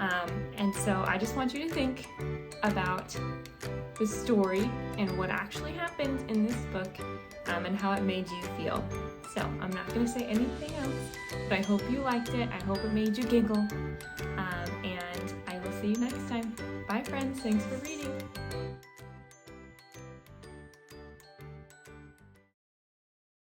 And so I just want you to think about the story and what actually happened in this book and how it made you feel. So I'm not going to say anything else, but I hope you liked it. I hope it made you giggle. And I will see you next time. Bye friends, thanks for reading.